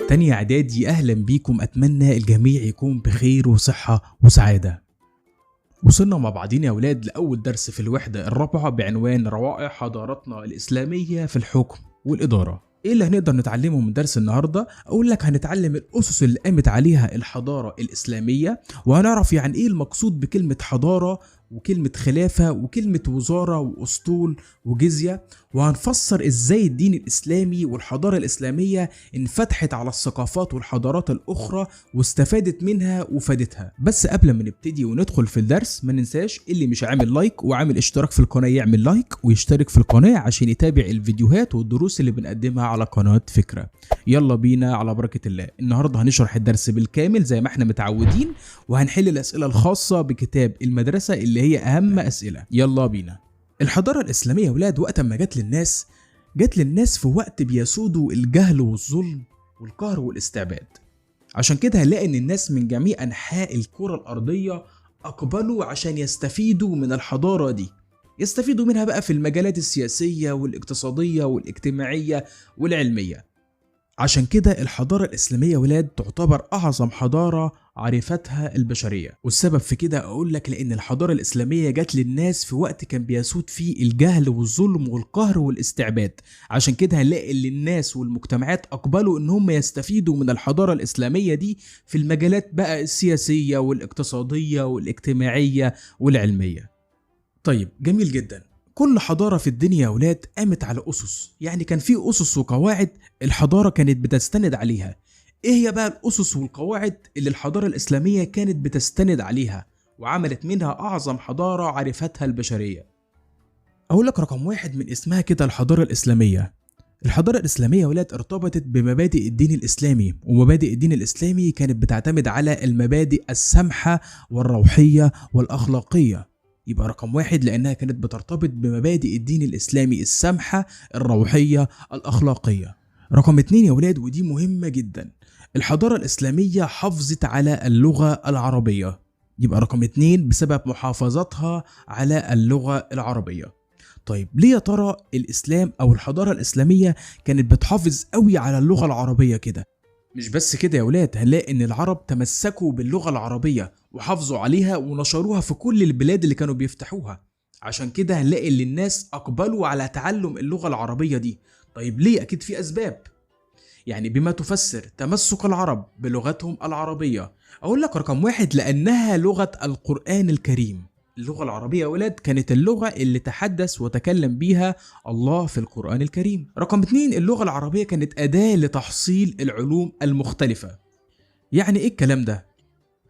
تانية إعدادي، أهلا بيكم. أتمنى الجميع يكون بخير وصحة وسعادة. وصلنا مع بعضين يا أولاد لأول درس في الوحدة الرابعة بعنوان روائع حضارتنا الإسلامية في الحكم والإدارة. إيه اللي هنقدر نتعلمه من درس النهاردة؟ أقول لك هنتعلم الأسس اللي قامت عليها الحضارة الإسلامية، وهنعرف يعني إيه المقصود بكلمة حضارة وكلمة خلافة وكلمة وزارة وأسطول وجزية، وهنفسر إزاي الدين الإسلامي والحضارة الإسلامية انفتحت على الثقافات والحضارات الأخرى واستفادت منها وفادتها. بس قبل ما نبتدي وندخل في الدرس ما ننساش اللي مش عامل لايك وعامل اشتراك في القناة يعمل لايك ويشترك في القناة عشان يتابع الفيديوهات والدروس اللي بنقدمها على قناة فكرة. يلا بينا على بركة الله. النهاردة هنشرح الدرس بالكامل زي ما احنا متعودين، وهنحل الأسئلة الخاصة بكتاب المدرسة اللي هي أهم أسئلة. يلا بينا. الحضارة الإسلامية يا ولاد وقت ما جت للناس في وقت بيسودوا الجهل والظلم والقهر والاستعباد. عشان كده هنلاقي ان الناس من جميع انحاء الكرة الارضية اقبلوا عشان يستفيدوا من الحضارة دي، يستفيدوا منها بقى في المجالات السياسية والاقتصادية والاجتماعية والعلمية. عشان كده الحضارة الإسلامية ولاد تعتبر أعظم حضارة عرفتها البشرية، والسبب في كده أقول لك لأن الحضارة الإسلامية جت للناس في وقت كان بيسود فيه الجهل والظلم والقهر والاستعباد. عشان كده هنلاقي ان الناس والمجتمعات أقبلوا إن هم يستفيدوا من الحضارة الإسلامية دي في المجالات بقى السياسية والاقتصادية والاجتماعية والعلمية. طيب جميل جدا. كل حضارة في الدنيا يا ولاد قامت على أسس، يعني كان في أسس وقواعد الحضارة كانت بتستند عليها. إيه هي بقى الأسس والقواعد اللي الحضارة الإسلامية كانت بتستند عليها وعملت منها أعظم حضارة عرفتها البشرية؟ أقول لك رقم واحد من اسمها كده الحضارة الإسلامية. الحضارة الإسلامية يا ولاد ارتبطت بمبادئ الدين الإسلامي، ومبادئ الدين الإسلامي كانت بتعتمد على المبادئ السمحة والروحية والأخلاقية. يبقى رقم واحد لأنها كانت بترتبط بمبادئ الدين الإسلامي السمحة الروحية الأخلاقية. رقم اتنين يا ولاد ودي مهمة جدا، الحضارة الإسلامية حافظت على اللغة العربية. يبقى رقم اتنين بسبب محافظتها على اللغة العربية. طيب ليه يا ترى الإسلام أو الحضارة الإسلامية كانت بتحافظ قوي على اللغة العربية كده؟ مش بس كده يا ولاد، هنلاقي ان العرب تمسكوا باللغة العربية وحافظوا عليها ونشروها في كل البلاد اللي كانوا بيفتحوها. عشان كده هنلاقي ان الناس اقبلوا على تعلم اللغة العربية دي. طيب ليه؟ اكيد في اسباب، يعني بما تفسر تمسك العرب بلغتهم العربية. اقول لك رقم واحد لانها لغة القرآن الكريم. اللغة العربية يا ولاد كانت اللغة اللي تحدث وتكلم بيها الله في القرآن الكريم. رقم اتنين اللغة العربية كانت أداة لتحصيل العلوم المختلفة. يعني ايه الكلام ده؟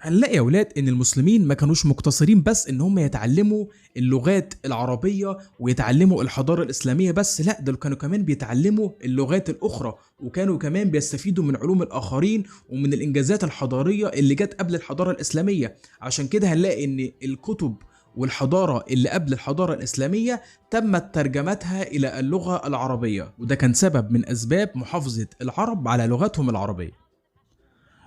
هنلاقي يا ولاد ان المسلمين ما كانوش مقتصرين بس ان هم يتعلموا اللغات العربية ويتعلموا الحضارة الإسلامية بس، لا دول كانوا كمان بيتعلموا اللغات الأخرى، وكانوا كمان بيستفيدوا من علوم الآخرين ومن الإنجازات الحضارية اللي جت قبل الحضارة الإسلامية. عشان كده هنلاقي ان الكتب والحضارة اللي قبل الحضارة الإسلامية تمت ترجمتها إلى اللغة العربية، وده كان سبب من أسباب محافظة العرب على لغتهم العربية.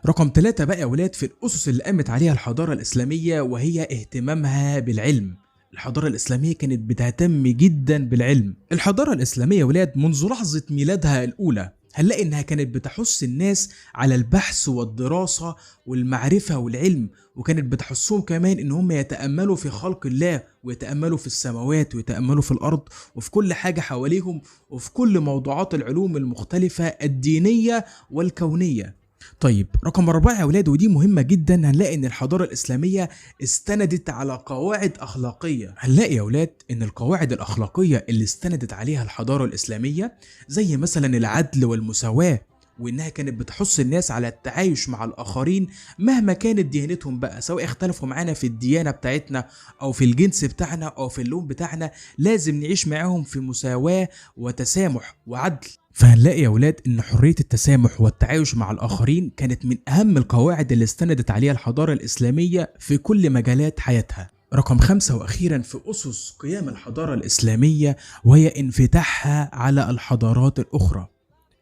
رقم 3 بقى يا ولاد في الأسس اللي قامت عليها الحضارة الإسلامية وهي اهتمامها بالعلم. الحضارة الإسلامية كانت بتهتم جدا بالعلم. الحضارة الإسلامية يا ولاد منذ لحظة ميلادها الأولى هنلاقي إنها كانت بتحث الناس على البحث والدراسة والمعرفة والعلم، وكانت بتحثهم كمان إن هم يتأملوا في خلق الله ويتأملوا في السماوات ويتأملوا في الأرض وفي كل حاجة حواليهم وفي كل موضوعات العلوم المختلفة الدينية والكونية. طيب رقم 4 يا ولاد ودي مهمة جدا، هنلاقي ان الحضارة الإسلامية استندت على قواعد أخلاقية. هنلاقي يا ولاد ان القواعد الأخلاقية اللي استندت عليها الحضارة الإسلامية زي مثلا العدل والمساواة، وانها كانت بتحث الناس على التعايش مع الآخرين مهما كانت ديانتهم بقى، سواء اختلفوا معانا في الديانة بتاعتنا او في الجنس بتاعنا او في اللون بتاعنا، لازم نعيش معاهم في مساواة وتسامح وعدل. فهنلاقي يا ولاد ان حرية التسامح والتعايش مع الآخرين كانت من أهم القواعد اللي استندت عليها الحضارة الإسلامية في كل مجالات حياتها. رقم 5 وأخيرا في أسس قيام الحضارة الإسلامية وهي انفتاحها على الحضارات الأخرى.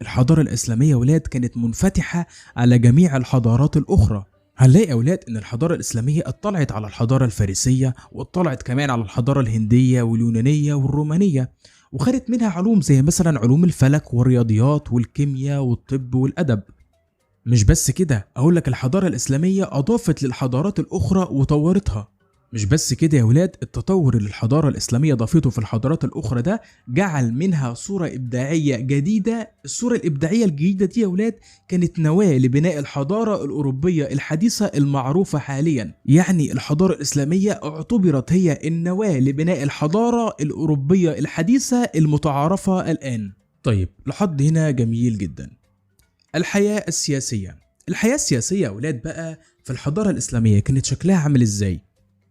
الحضارة الإسلامية ولاد كانت منفتحة على جميع الحضارات الأخرى. هنلاقي أولاد إن الحضارة الإسلامية اطلعت على الحضارة الفارسية واطلعت كمان على الحضارة الهندية واليونانية والرومانية، وخدت منها علوم زي مثلا علوم الفلك والرياضيات والكيمياء والطب والأدب. مش بس كده، اقول لك الحضاره الاسلاميه اضافت للحضارات الاخرى وطورتها. مش بس كده يا ولاد، التطور اللي الحضاره الاسلاميه ضافته في الحضارات الاخرى ده جعل منها صوره ابداعيه جديده. الصوره الابداعيه الجديده دي يا ولاد كانت نواه لبناء الحضاره الاوروبيه الحديثه المعروفه حاليا. يعني الحضاره الاسلاميه اعتبرت هي النواه لبناء الحضاره الاوروبيه الحديثه المتعارفه الان. طيب لحد هنا جميل جدا. الحياة السياسية. الحياة السياسية يا ولاد بقى في الحضارة الإسلامية كانت شكلها عامل إزاي؟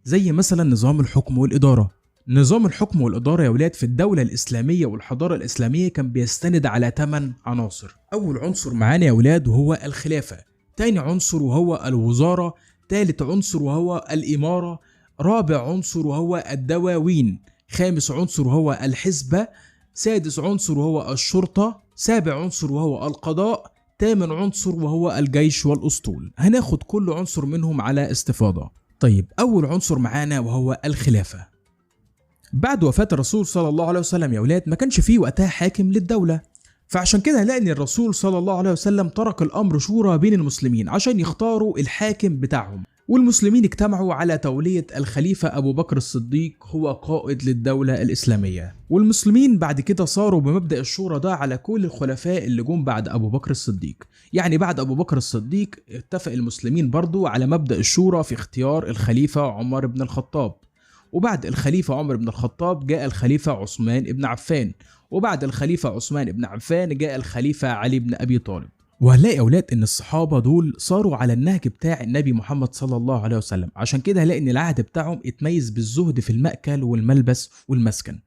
زي مثلا نظام الحكم والإدارة. نظام الحكم والإدارة يا ولاد في الدولة الإسلامية والحضارة الإسلامية كان بيستند على 8 عناصر. أول عنصر معانا يا ولاد وهو الخلافة، تاني عنصر وهو الوزارة، تالت عنصر وهو الإمارة، رابع عنصر وهو الدواوين، خامس عنصر وهو الحزبة، سادس عنصر وهو الشرطة، سابع عنصر وهو القضاء، تامن عنصر وهو الجيش والأسطول. هناخد كل عنصر منهم على استفاضة. طيب أول عنصر معانا وهو الخلافة. بعد وفاة الرسول صلى الله عليه وسلم يا ولاد ما كانش فيه وقتها حاكم للدولة، فعشان كده هنلاقي ان الرسول صلى الله عليه وسلم ترك الامر شورى بين المسلمين عشان يختاروا الحاكم بتاعهم، والمسلمين اجتمعوا على تولية الخليفة ابو بكر الصديق هو قائد للدولة الاسلامية. والمسلمين بعد كده صاروا بمبدأ الشورى ده على كل الخلفاء اللي جم بعد ابو بكر الصديق. يعني بعد ابو بكر الصديق اتفق المسلمين برضو على مبدأ الشورى في اختيار الخليفة عمر بن الخطاب، وبعد الخليفة عمر بن الخطاب جاء الخليفة عثمان بن عفان، وبعد الخليفة عثمان بن عفان جاء الخليفة علي بن أبي طالب. وهنلاقي أولاد إن الصحابة دول صاروا على النهج بتاع النبي محمد صلى الله عليه وسلم، عشان كده هنلاقي إن العهد بتاعهم اتميز بالزهد في المأكل والملبس والمسكن.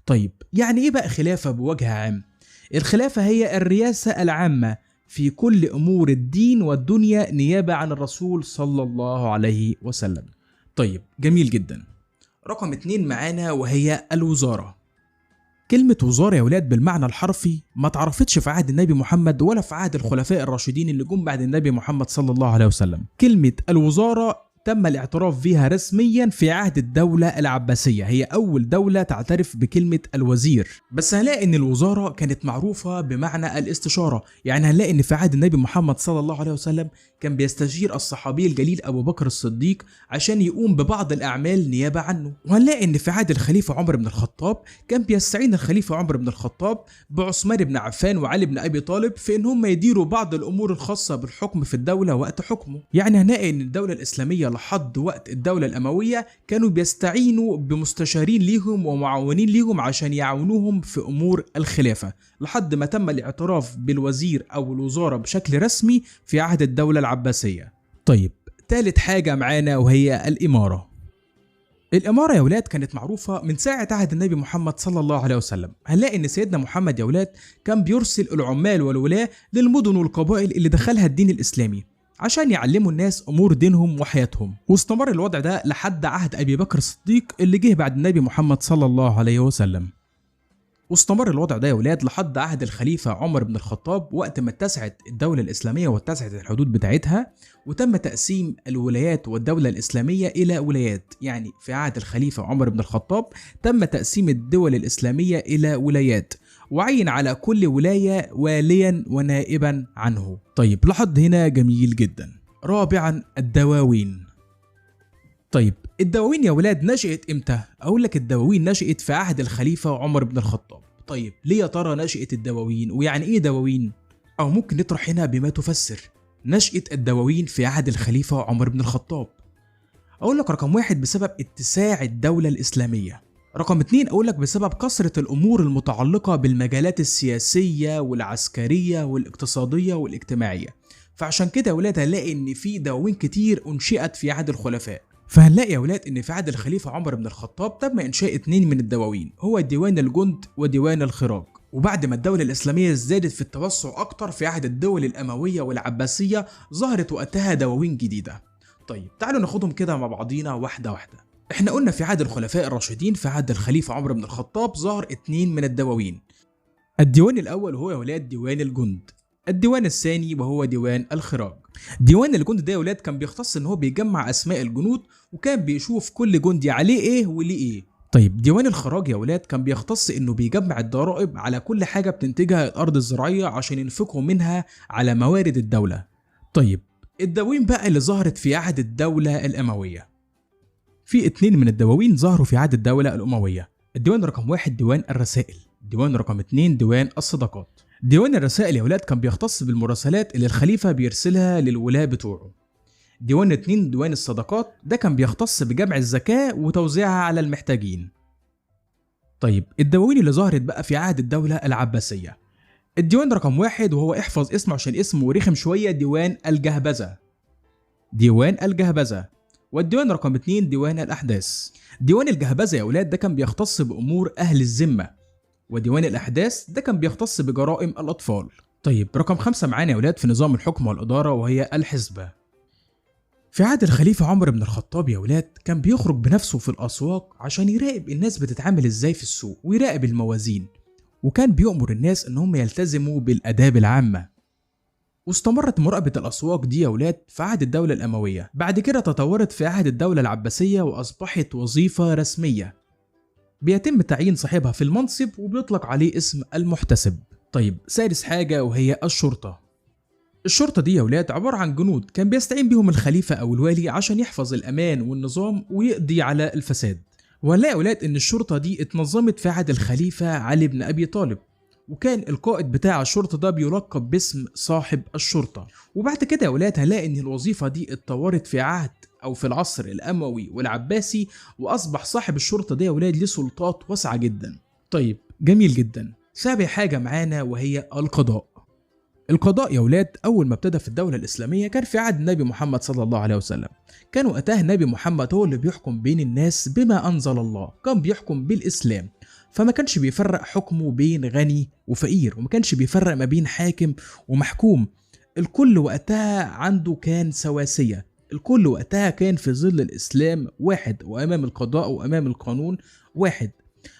طيب يعني إيه بقى خلافة بوجه عام؟ الخلافة هي الرئاسة العامة في كل أمور الدين والدنيا نيابة عن الرسول صلى الله عليه وسلم. طيب جميل جدا. رقم 2 معانا وهي الوزارة. كلمة وزارة يا ولاد بالمعنى الحرفي ما تعرفتش في عهد النبي محمد ولا في عهد الخلفاء الراشدين اللي جم بعد النبي محمد صلى الله عليه وسلم. كلمة الوزارة تم الاعتراف بها رسميا في عهد الدولة العباسية، هي أول دولة تعترف بكلمة الوزير. بس هنلاقي إن الوزارة كانت معروفة بمعنى الاستشارة، يعني هنلاقي إن في عهد النبي محمد صلى الله عليه وسلم كان بيستشير الصحابي الجليل أبو بكر الصديق عشان يقوم ببعض الأعمال نيابة عنه. وهنلاقي إن في عهد الخليفة عمر بن الخطاب كان بيستعين الخليفة عمر بن الخطاب بعثمان بن عفان وعلي بن أبي طالب في إن هم يديروا بعض الأمور الخاصة بالحكم في الدولة وقت حكمه. يعني هنلاقي إن الدولة الإسلامية لحد وقت الدولة الأموية كانوا بيستعينوا بمستشارين ليهم ومعاونين ليهم عشان يعاونوهم في أمور الخلافة، لحد ما تم الاعتراف بالوزير أو الوزارة بشكل رسمي في عهد الدولة العباسية. طيب ثالث حاجة معانا وهي الإمارة. الإمارة يا ولاد كانت معروفة من ساعة عهد النبي محمد صلى الله عليه وسلم. هنلاقي إن سيدنا محمد يا ولاد كان بيرسل العمال والولاة للمدن والقبائل اللي دخلها الدين الإسلامي عشان يعلموا الناس أمور دينهم وحياتهم، واستمر الوضع ده لحد عهد أبي بكر الصديق اللي جه بعد النبي محمد صلى الله عليه وسلم. واستمر الوضع ده يا ولاد لحد عهد الخليفة عمر بن الخطاب، وقت ما اتسعت الدولة الإسلامية واتسعت الحدود بتاعتها وتم تقسيم الولايات والدولة الإسلامية إلى ولايات. يعني في عهد الخليفة عمر بن الخطاب تم تقسيم الدول الإسلامية إلى ولايات، وعين على كل ولاية واليا ونائبا عنه. طيب لحد هنا جميل جدا. رابعا الدواوين. طيب الدواوين يا ولاد نشأت امتى؟ اقول لك الدواوين نشأت في عهد الخليفة عمر بن الخطاب. طيب ليه يا ترى نشأت الدواوين؟ ويعني ايه دواوين؟ او ممكن نطرح هنا بما تفسر نشأة الدواوين في عهد الخليفة عمر بن الخطاب. اقول لك رقم 1 بسبب اتساع الدولة الإسلامية. رقم 2 اقول لك بسبب كثرة الامور المتعلقة بالمجالات السياسية والعسكرية والاقتصادية والاجتماعية. فعشان كده يا ولاد هنلاقي ان في دواوين كتير انشئت في عهد الخلفاء. فهنلاقي يا ولاد ان في عهد الخليفة عمر بن الخطاب تم انشاء 2 من الدواوين، هو ديوان الجند وديوان الخراج. وبعد ما الدولة الإسلامية زادت في التوسع أكتر في عهد الدول الأموية والعباسية ظهرت وقتها دواوين جديدة. طيب تعالوا ناخدهم كده مع بعضينا واحدة واحدة. احنا قلنا في عهد الخلفاء الراشدين في عهد الخليفة عمر بن الخطاب ظهر 2 من الدواوين. الديوان الأول هو يا ولاد ديوان الجند، الديوان الثاني وهو ديوان الخراج. ديوان الجند ده يا ولاد كان بيختص ان هو بيجمع اسماء الجنود وكان بيشوف كل جندي عليه ايه وليه ايه. طيب ديوان الخراج يا ولاد كان بيختص انه بيجمع الضرائب على كل حاجة بتنتجها الارض الزراعية عشان ينفقوا منها على موارد الدولة. طيب الدواوين بقى اللي ظهرت في عهد الدولة الأموية، في 2 من الدواوين ظهروا في عهد الدولة الأموية. الديوان رقم 1 ديوان الرسائل، ديوان رقم 2 ديوان الصداقات. ديوان الرسائل يا ولاد كان بيختص بالمراسلات اللي الخليفة بيرسلها للولاة بتوعه. ديوان 2 ديوان الصداقات ده كان بيختص بجمع الزكاة وتوزيعها على المحتاجين. طيب الدواوين اللي ظهرت بقى في عهد الدولة العباسية، الديوان رقم 1 وهو احفظ اسمه عشان اسمه رخم شوية، ديوان الجهبذة، ديوان الجهبذة. والديوان رقم 2 ديوان الأحداث. ديوان الجهبذة يا ولاد ده كان بيختص بأمور أهل الذمة، وديوان الأحداث ده كان بيختص بجرائم الأطفال. طيب رقم 5 معانا يا ولاد في نظام الحكم والإدارة وهي الحسبة. في عهد الخليفة عمر بن الخطاب يا ولاد كان بيخرج بنفسه في الأسواق عشان يراقب الناس بتتعامل ازاي في السوق ويراقب الموازين، وكان بيأمر الناس انهم يلتزموا بالآداب العامة. واستمرت مراقبة الأسواق دي يا ولاد في عهد الدولة الأموية، بعد كده تطورت في عهد الدولة العباسية وأصبحت وظيفة رسمية بيتم تعيين صاحبها في المنصب وبيطلق عليه اسم المحتسب. طيب سادس حاجة وهي الشرطة. الشرطة دي يا ولاد عبارة عن جنود كان بيستعين بيهم الخليفة أو الوالي عشان يحفظ الأمان والنظام ويقضي على الفساد. وهنلاقي يا ولاد إن الشرطة دي اتنظمت في عهد الخليفة علي بن أبي طالب، وكان القائد بتاع الشرطة ده بيلقب باسم صاحب الشرطة. وبعد كده يا ولاد هنلاقي إن الوظيفة دي اتطورت في عهد أو في العصر الأموي والعباسي، وأصبح صاحب الشرطة دي يا ولاد ليه سلطات واسعة جدا. طيب جميل جدا. سابع حاجة معانا وهي القضاء. القضاء يا ولاد أول ما ابتدى في الدولة الإسلامية كان في عهد النبي محمد صلى الله عليه وسلم. كان وقتها النبي محمد هو اللي بيحكم بين الناس بما أنزل الله، كان بيحكم بالإسلام، فما كانش بيفرق حكمه بين غني وفقير، وما كانش بيفرق ما بين حاكم ومحكوم. الكل وقتها عنده كان سواسية، الكل وقتها كان في ظل الإسلام واحد، وأمام القضاء وأمام القانون واحد.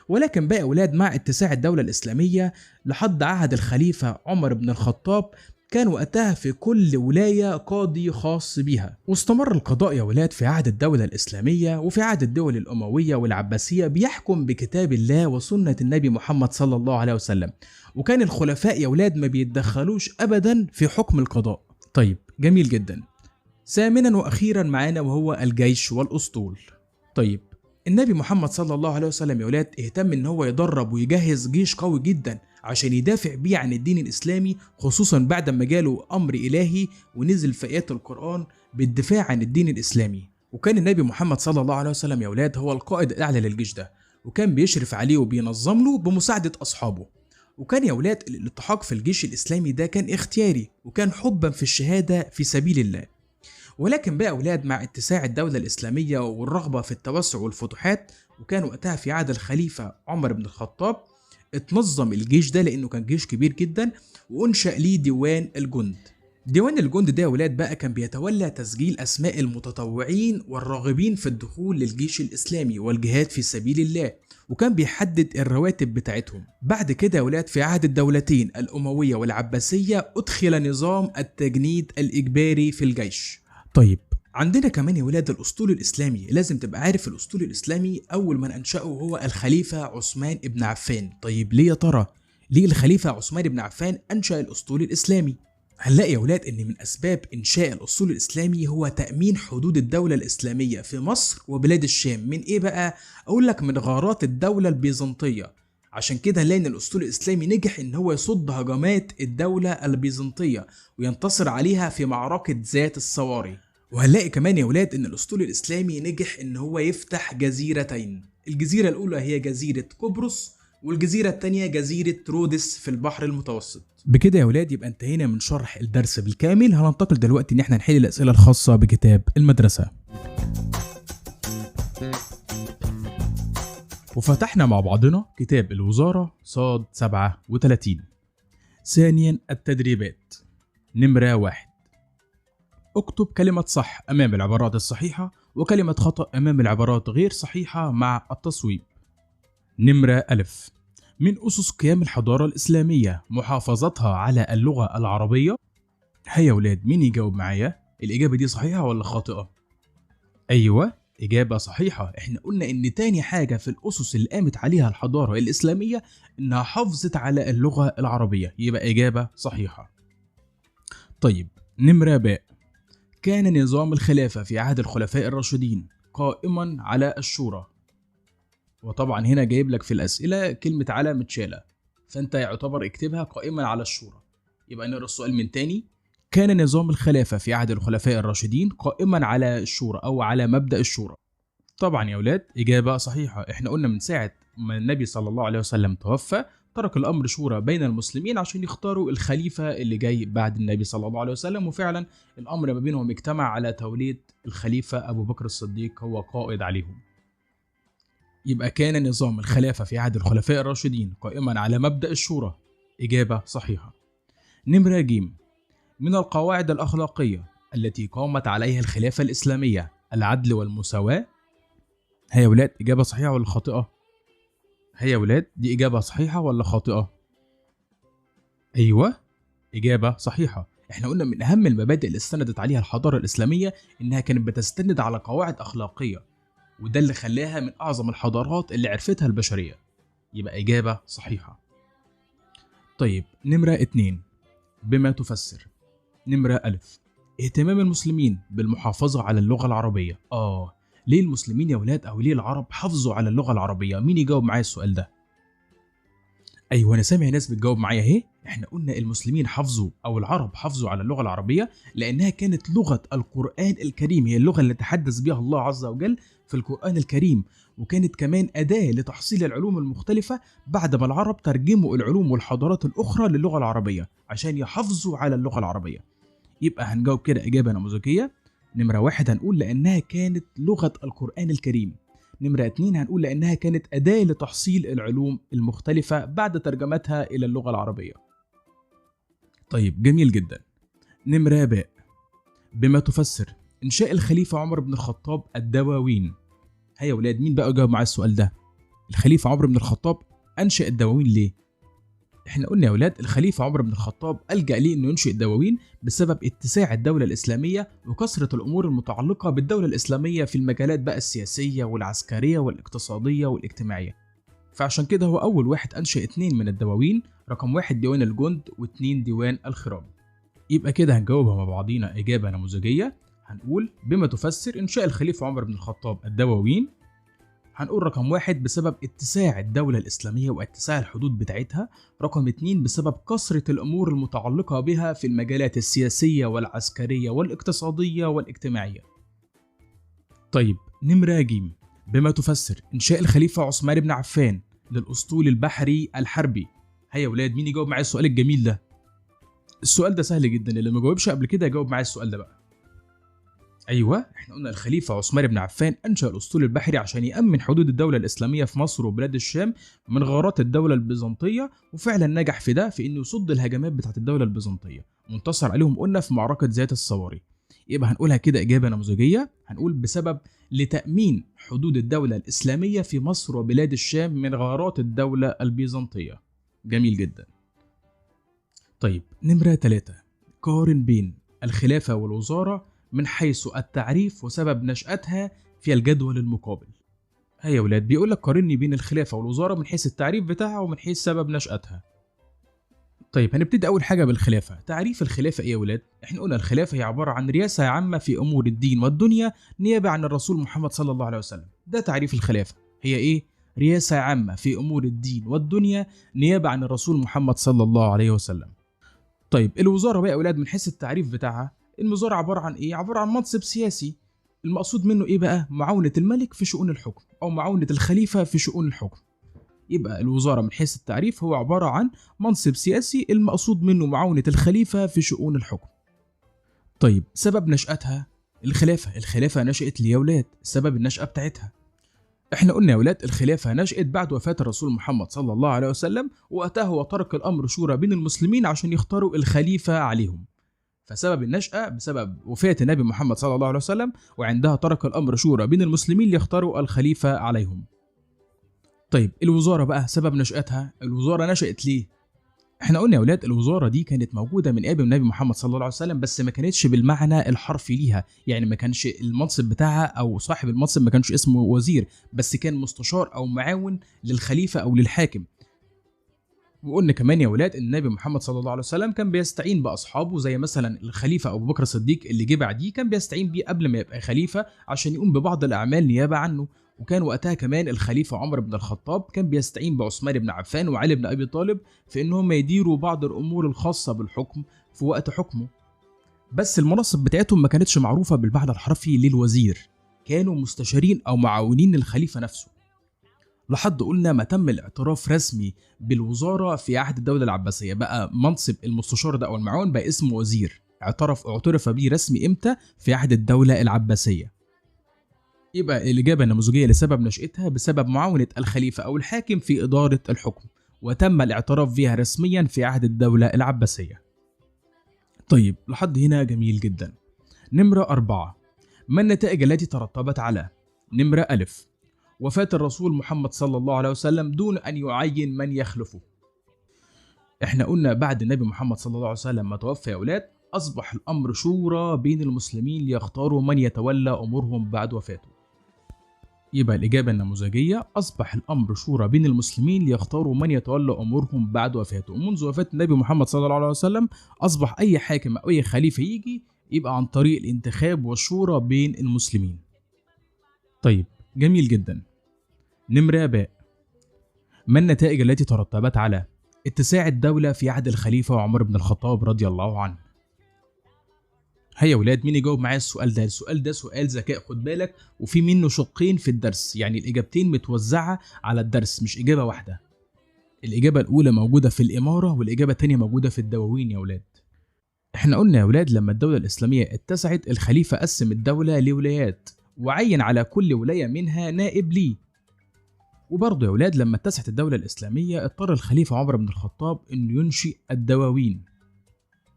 ولكن بقى أولاد مع اتساع الدولة الإسلامية لحد عهد الخليفة عمر بن الخطاب كان وقتها في كل ولاية قاضي خاص بيها. واستمر القضاء يا ولاد في عهد الدولة الإسلامية وفي عهد الدول الأموية والعباسية بيحكم بكتاب الله وسنة النبي محمد صلى الله عليه وسلم، وكان الخلفاء يا ولاد ما بيتدخلوش أبدا في حكم القضاء. طيب جميل جدا. ثامنا وأخيرا معانا وهو الجيش والأسطول. طيب النبي محمد صلى الله عليه وسلم يا ولاد اهتم ان هو يدرب ويجهز جيش قوي جدا عشان يدافع بيه عن الدين الاسلامي، خصوصا بعد ما جاله امر الهي ونزل في ايات القرآن بالدفاع عن الدين الاسلامي. وكان النبي محمد صلى الله عليه وسلم يا ولاد هو القائد الاعلى للجيش ده، وكان بيشرف عليه وبينظم له بمساعدة اصحابه. وكان يا ولاد الالتحاق في الجيش الاسلامي ده كان اختياري، وكان حبا في الشهادة في سبيل الله. ولكن بقى أولاد مع اتساع الدولة الإسلامية والرغبة في التوسع والفتوحات، وكان وقتها في عهد الخليفة عمر بن الخطاب اتنظم الجيش ده لأنه كان جيش كبير جدا، وأنشأ ليه ديوان الجند. ديوان الجند ده يا ولاد بقى كان بيتولى تسجيل أسماء المتطوعين والراغبين في الدخول للجيش الإسلامي والجهاد في سبيل الله، وكان بيحدد الرواتب بتاعتهم. بعد كده يا ولاد في عهد الدولتين الأموية والعباسية أدخل نظام التجنيد الإجباري في الجيش. طيب عندنا كمان يا ولاد الأسطول الإسلامي. لازم تبقى عارف الأسطول الإسلامي أول من أنشأه هو الخليفة عثمان بن عفان. طيب ليه يا ترى؟ ليه الخليفة عثمان بن عفان أنشأ الأسطول الإسلامي؟ هنلاقي يا ولاد إن من أسباب إنشاء الأسطول الإسلامي هو تأمين حدود الدولة الإسلامية في مصر وبلاد الشام. من إيه بقى؟ أقول لك من غارات الدولة البيزنطية. عشان كده هنلاقي ان الاسطول الاسلامي نجح ان هو يصد هجمات الدولة البيزنطية وينتصر عليها في معركة ذات الصواري. وهنلاقي كمان يا ولاد ان الاسطول الاسلامي نجح ان هو يفتح جزيرتين. الجزيرة الاولى هي جزيرة قبرص، والجزيرة الثانية جزيرة رودس في البحر المتوسط. بكده يا ولاد يبقى انتهينا من شرح الدرس بالكامل. هننتقل دلوقتي ان احنا نحل الاسئلة الخاصة بكتاب المدرسة. وفتحنا مع بعضنا كتاب الوزارة صاد 37. ثانيا التدريبات. نمرة 1، اكتب كلمة صح أمام العبارات الصحيحة وكلمة خطأ أمام العبارات غير صحيحة مع التصويب. نمرة ألف، من أسس قيام الحضارة الإسلامية محافظتها على اللغة العربية. هيا ولاد مين يجاوب معايا؟ الإجابة دي صحيحة ولا خاطئة؟ أيوة إجابة صحيحة. إحنا قلنا إن تاني حاجة في الأسس اللي قامت عليها الحضارة الإسلامية إنها حافظت على اللغة العربية، يبقى إجابة صحيحة. طيب نمرة ب. كان نظام الخلافة في عهد الخلفاء الراشدين قائما على الشورى. وطبعا هنا جايب لك في الأسئلة كلمة على متشالة، فأنت يعتبر اكتبها قائما على الشورى. يبقى نقرأ السؤال من تاني. كان نظام الخلافة في عهد الخلفاء الراشدين قائما على الشورى أو على مبدأ الشورى. طبعا يا ولاد إجابة صحيحة. احنا قلنا من ساعة ما النبي صلى الله عليه وسلم توفى ترك الأمر شورى بين المسلمين عشان يختاروا الخليفة اللي جاي بعد النبي صلى الله عليه وسلم، وفعلا الأمر ما بينهم اجتمع على تولية الخليفة أبو بكر الصديق هو قائد عليهم. يبقى كان نظام الخلافة في عهد الخلفاء الراشدين قائما على مبدأ الشورى. إجابة صحيحة. نمرة ج. من القواعد الأخلاقية التي قامت عليها الخلافة الإسلامية العدل والمساواة. هيا ولاد إجابة صحيحة ولا خاطئة؟ هيا ولاد دي إجابة صحيحة ولا خاطئة؟ أيوة إجابة صحيحة. إحنا قلنا من أهم المبادئ اللي استندت عليها الحضارة الإسلامية إنها كانت بتستند على قواعد أخلاقية، وده اللي خلاها من أعظم الحضارات اللي عرفتها البشرية. يبقى إجابة صحيحة. طيب نمرة 2. بما تفسر. نمرة أ. اهتمام المسلمين بالمحافظة على اللغة العربية. ليه المسلمين يا ولاد أو ليه العرب حافظوا على اللغة العربية؟ مين يجاوب معايا السؤال ده؟ أيوة أنا سامع ناس بتجاوب معايا أهي. إحنا قلنا المسلمين حافظوا أو العرب حافظوا على اللغة العربية لأنها كانت لغة القرآن الكريم، هي اللغة اللي تحدث بها الله عز وجل في القرآن الكريم، وكانت كمان أداة لتحصيل العلوم المختلفة بعد ما العرب ترجموا العلوم والحضارات الأخرى للغة العربية عشان يحافظوا على اللغة العربية. يبقى هنجاوب كده إجابة نموذجية. نمرة 1 هنقول لأنها كانت لغة القرآن الكريم. نمرة 2 هنقول لأنها كانت أداة لتحصيل العلوم المختلفة بعد ترجمتها إلى اللغة العربية. طيب جميل جدا. نمرة ب. بما تفسر إنشاء الخليفة عمر بن الخطاب الدواوين. هيا ولاد مين بقى جاوب معايا السؤال ده؟ الخليفة عمر بن الخطاب أنشأ الدواوين ليه؟ احنا قلنا يا ولاد الخليفة عمر بن الخطاب ألجأ ليه انه ينشئ الدواوين بسبب اتساع الدولة الإسلامية وكثرة الأمور المتعلقة بالدولة الإسلامية في المجالات بقى السياسية والعسكرية والاقتصادية والاجتماعية. فعشان كده هو أول واحد أنشأ 2 من الدواوين، رقم 1 ديوان الجند و2 ديوان الخرام. يبقى كده هنجاوبها مع بعضينا إجابة نموذجية. هنقول بما تفسر إنشاء الخليفة عمر بن الخطاب الدواوين. هنقول رقم 1 بسبب اتساع الدولة الإسلامية واتساع الحدود بتاعتها. رقم 2 بسبب كثرة الأمور المتعلقة بها في المجالات السياسية والعسكرية والاقتصادية والاجتماعية. طيب نمرة ج. بما تفسر إنشاء الخليفة عثمان بن عفان للأسطول البحري الحربي. هيا ولاد مين يجاوب معايا السؤال الجميل ده؟ السؤال ده سهل جدا، اللي ما جاوبش قبل كده يجاوب معايا السؤال ده بقى. ايوه احنا قلنا الخليفه عثمان بن عفان انشا الاسطول البحري عشان يامن حدود الدوله الاسلاميه في مصر وبلاد الشام من غارات الدوله البيزنطيه، وفعلا نجح في ده في انه يصد الهجمات بتاعت الدوله البيزنطيه وانتصر عليهم قلنا في معركه ذات الصواري. يبقى هنقولها كده اجابه نموذجيه. هنقول بسبب لتامين حدود الدوله الاسلاميه في مصر وبلاد الشام من غارات الدوله البيزنطيه. جميل جدا. طيب نمره 3. قارن بين الخلافه والوزاره من حيث التعريف وسبب نشأتها في الجدول المقابل. هيا ولاد بيقول لك قارني بين الخلافة والوزارة من حيث التعريف بتاعها ومن حيث سبب نشأتها. طيب هنبتدي أول حاجة بالخلافة. تعريف الخلافة إيه يا ولاد؟ إحنا قلنا الخلافة هي عبارة عن رئاسة عامة في أمور الدين والدنيا نيابة عن الرسول محمد صلى الله عليه وسلم. ده تعريف الخلافة. هي إيه؟ رئاسة عامة في أمور الدين والدنيا نيابة عن الرسول محمد صلى الله عليه وسلم. طيب الوزارة بقى يا ولاد من حيث التعريف بتاعها، الوزارة عبارة عن إيه؟ عبارة عن منصب سياسي. المقصود منه إيه بقى؟ معاونة الملك في شؤون الحكم أو معاونة الخليفة في شؤون الحكم. يبقى الوزارة من حيث التعريف هو عبارة عن منصب سياسي المقصود منه معاونة الخليفة في شؤون الحكم. طيب سبب نشأتها الخلافة نشأت ليه يا ولاد؟ سبب النشأة بتاعتها احنا قلنا يا ولاد الخلافة نشأت بعد وفاة الرسول محمد صلى الله عليه وسلم، وقتها هو ترك الأمر شورى بين المسلمين عشان يختاروا الخليفة عليهم. فسبب النشأة بسبب وفاة النبي محمد صلى الله عليه وسلم، وعندها ترك الأمر شورى بين المسلمين ليختاروا الخليفة عليهم. طيب الوزارة بقى سبب نشأتها، الوزارة نشأت ليه؟ احنا قلنا يا ولاد الوزارة دي كانت موجودة من قبل النبي محمد صلى الله عليه وسلم، بس ما كانتش بالمعنى الحرفي ليها، يعني ما كانش المنصب بتاعها أو صاحب المنصب ما كانش اسمه وزير، بس كان مستشار أو معاون للخليفة أو للحاكم. وقلنا كمان يا ولاد ان النبي محمد صلى الله عليه وسلم كان بيستعين باصحابه، زي مثلا الخليفه ابو بكر الصديق اللي جه بعديه كان بيستعين بيه قبل ما يبقى خليفه عشان يقوم ببعض الاعمال نيابه عنه. وكان وقتها كمان الخليفه عمر بن الخطاب كان بيستعين بعثمان بن عفان وعلي بن ابي طالب في انهم يديروا بعض الامور الخاصه بالحكم في وقت حكمه. بس المناصب بتاعتهم ما كانتش معروفه بالمعنى الحرفي للوزير، كانوا مستشارين او معاونين للخليفه نفسه، لحد قلنا ما تم الاعتراف رسمي بالوزاره في عهد الدوله العباسيه. بقى منصب المستشار ده او المعاون بقى اسمه وزير، اعترف بيه رسمي امتى؟ في عهد الدوله العباسيه. يبقى الاجابه النموذجيه لسبب نشاتها بسبب معاونه الخليفه او الحاكم في اداره الحكم، وتم الاعتراف بها رسميا في عهد الدوله العباسيه. طيب لحد هنا جميل جدا. نمره 4، ما النتائج التي ترتبت على؟ نمره ألف، وفاة الرسول محمد صلى الله عليه وسلم دون أن يعين من يخلفه. احنا قلنا بعد النبي محمد صلى الله عليه وسلم ما توفى يا أولاد أصبح الأمر شورى بين المسلمين ليختاروا من يتولى أمورهم بعد وفاته. يبقى الإجابة النموذجية أصبح الأمر شورى بين المسلمين ليختاروا من يتولى أمورهم بعد وفاته. ومنذ وفاة النبي محمد صلى الله عليه وسلم أصبح أي حاكم أو أي خليفة يجي يبقى عن طريق الانتخاب والشورى بين المسلمين. طيب جميل جدا. نمرة باء، ما النتائج التي ترتبت على اتساع الدولة في عهد الخليفة عمر بن الخطاب رضي الله عنه؟ هيا يا ولاد مين يجاوب معايا السؤال ده؟ السؤال ده سؤال ذكاء، خد بالك، وفي منه شقين في الدرس، يعني الإجابتين متوزعة على الدرس مش إجابة واحدة. الإجابة الأولى موجودة في الإمارة والإجابة الثانية موجودة في الدواوين يا ولاد. احنا قلنا يا ولاد لما الدولة الإسلامية اتسعت الخليفة قسم الدولة لولايات وعين على كل ولاية منها نائب ليه. وبرضه يا ولاد لما اتسعت الدولة الإسلامية اضطر الخليفة عمر بن الخطاب إنه ينشئ الدواوين.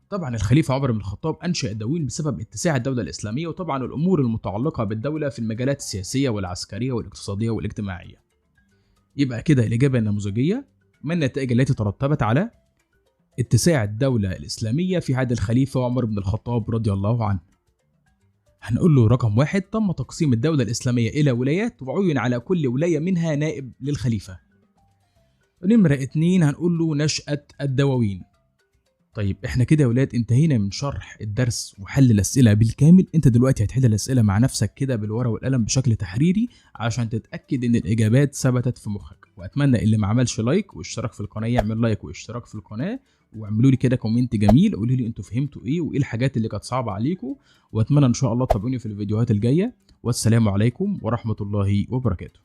طبعا الخليفة عمر بن الخطاب أنشأ الدواوين بسبب اتساع الدولة الإسلامية وطبعا الأمور المتعلقة بالدولة في المجالات السياسية والعسكرية والاقتصادية والاجتماعية. يبقى كده الإجابة النموذجية، ما النتائج التي ترتبت على اتساع الدولة الإسلامية في عهد الخليفة عمر بن الخطاب رضي الله عنه؟ هنقول له رقم 1، تم تقسيم الدولة الإسلامية إلى ولايات وعين على كل ولاية منها نائب للخليفة. نمرة 2 هنقول له نشأة الدواوين. طيب احنا كده يا ولاد انتهينا من شرح الدرس وحل الأسئلة بالكامل. انت دلوقتي هتحل الأسئلة مع نفسك كده بالورقة والقلم بشكل تحريري عشان تتأكد ان الإجابات ثبتت في مخك. وأتمنى اللي ما عملش لايك واشتراك في القناة يعمل لايك واشتراك في القناة، واعملوا لي كده كومنت جميل قولوا لي انتوا فهمتوا ايه وايه الحاجات اللي كانت صعبة عليكم. واتمنى ان شاء الله تتابعوني في الفيديوهات الجاية، والسلام عليكم ورحمة الله وبركاته.